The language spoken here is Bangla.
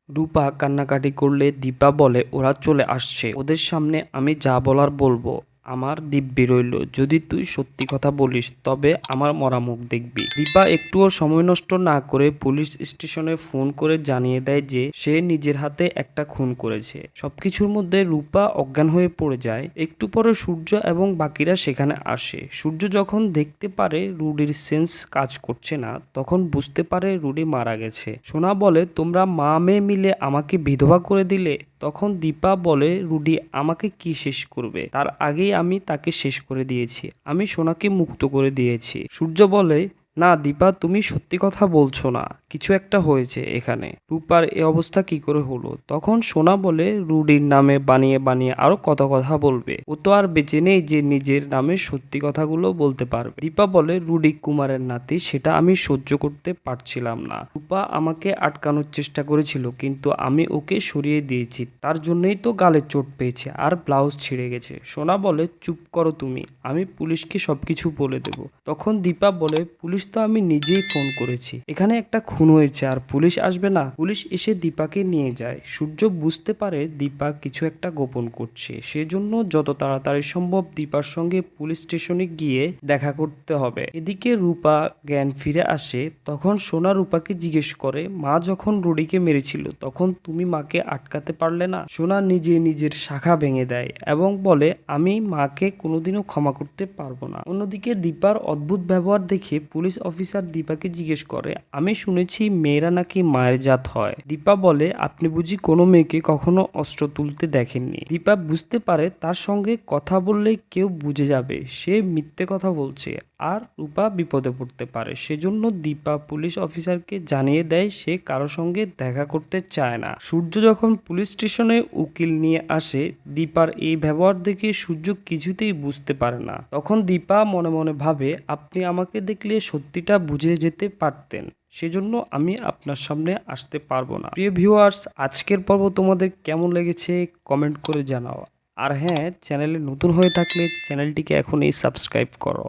রূপা কান্নাকাটি করলে দীপা বলে ওরা চলে আসছে, ওদের সামনে আমি যা বলার বলবো। আমার দিব্যি রইল, যদি তুই সত্যি কথা বলিস তবে আমার মরা মুখ দেখবি। দীপা একটুও সময় নষ্ট না করে পুলিশ স্টেশনে ফোন করে জানিয়ে দেয় যে সে নিজের হাতে একটা খুন করেছে। সবকিছুর মধ্যে রূপা অজ্ঞান হয়ে পড়ে যায়। একটু পরে সূর্য এবং বাকিরা সেখানে আসে। সূর্য যখন দেখতে পারে রুডির সেন্স কাজ করছে না, তখন বুঝতে পারে রুডি মারা গেছে। সোনা বলে তোমরা মা মেয়ে মিলে আমাকে বিধবা করে দিলে। তখন দীপা বলে রুডি আমাকে কি শেষ করবে, তার আগেই আমি তাকে শেষ করে দিয়েছি, আমি সোনাকে মুক্ত করে দিয়েছি। সূর্য বলে না দীপা, তুমি সত্যি কথা বলছো না, কিছু একটা হয়েছে এখানে। রূপার এ অবস্থা কি করে হলো? তখন সোনা বলে রুডির নামে বানিয়ে বানিয়ে আরো কত কথা বলবে, ও তো আর বেঁচে নেই যে নিজের নামে সত্যি কথাগুলো বলতে পারবে। দীপা বলে রুডি কুমারের নাতি, সেটা আমি সহ্য করতে পারছিলাম না। রূপা আমাকে আটকানোর চেষ্টা করেছিল, কিন্তু আমি ওকে সরিয়ে দিয়েছি, তার জন্যই তো গালে চোট পেয়েছে আর ব্লাউজ ছিঁড়ে গেছে। সোনা বলে চুপ করো তুমি, আমি পুলিশকে সবকিছু বলে দেব। তখন দীপা বলে পুলিশ তো আমি নিজেই ফোন করেছি, এখানে একটা খুন হয়েছে আর পুলিশ আসবে না? পুলিশ এসে দীপাকে নিয়ে যায়। সূর্য বুঝতে পারে দীপা কিছু একটা গোপন করছে, সেজন্য যত তাড়াতাড়ি সম্ভব দীপার সঙ্গে পুলিশ স্টেশনে গিয়ে দেখা করতে হবে। এদিকে রূপা জ্ঞান ফিরে আসে। তখন সোনা রূপাকে জিজ্ঞেস করে মা যখন রুডিকে মেরেছিল তখন তুমি মাকে আটকাতে পারলে না? সোনা নিজে নিজের শাখা ভেঙে দেয় এবং বলে আমি মাকে কোনোদিনও ক্ষমা করতে পারবো না। অন্যদিকে দীপার অদ্ভুত ব্যবহার দেখে পুলিশ অফিসার দীপাকে জিজ্ঞেস করে আমি শুনেছি মেয়েরা নাকি মায়ের জাত হয়। দীপা বলে আপনি বুঝি কোনো মেয়েকে কখনো অস্ত্র তুলতে দেখেননি? দীপা বুঝতে পারে তার সঙ্গে কথা বললে কেউ বুঝে যাবে সে মিথ্যে কথা বলছে আর রূপা বিপদে পড়তে পারে। সেজন্য দীপা পুলিশ অফিসারকে জানিয়ে দেয় সে কারো সঙ্গে দেখা করতে চায় না। সূর্য যখন পুলিশ স্টেশনে উকিল নিয়ে আসে, দীপার এই ব্যবহার দেখে সূর্য কিছুতেই বুঝতে পারে না। তখন দীপা মনে মনে ভাবে আপনি আমাকে দেখলে সত্যিটা বুঝে যেতে পারতেন, সেজন্য আমি আপনার সামনে আসতে পারবো না। প্রিয় ভিউয়ার্স, আজকের পর্ব তোমাদের কেমন লেগেছে কমেন্ট করে জানাও। আর হ্যাঁ, চ্যানেলে নতুন হয়ে থাকলে চ্যানেলটিকে এখনই সাবস্ক্রাইব করো।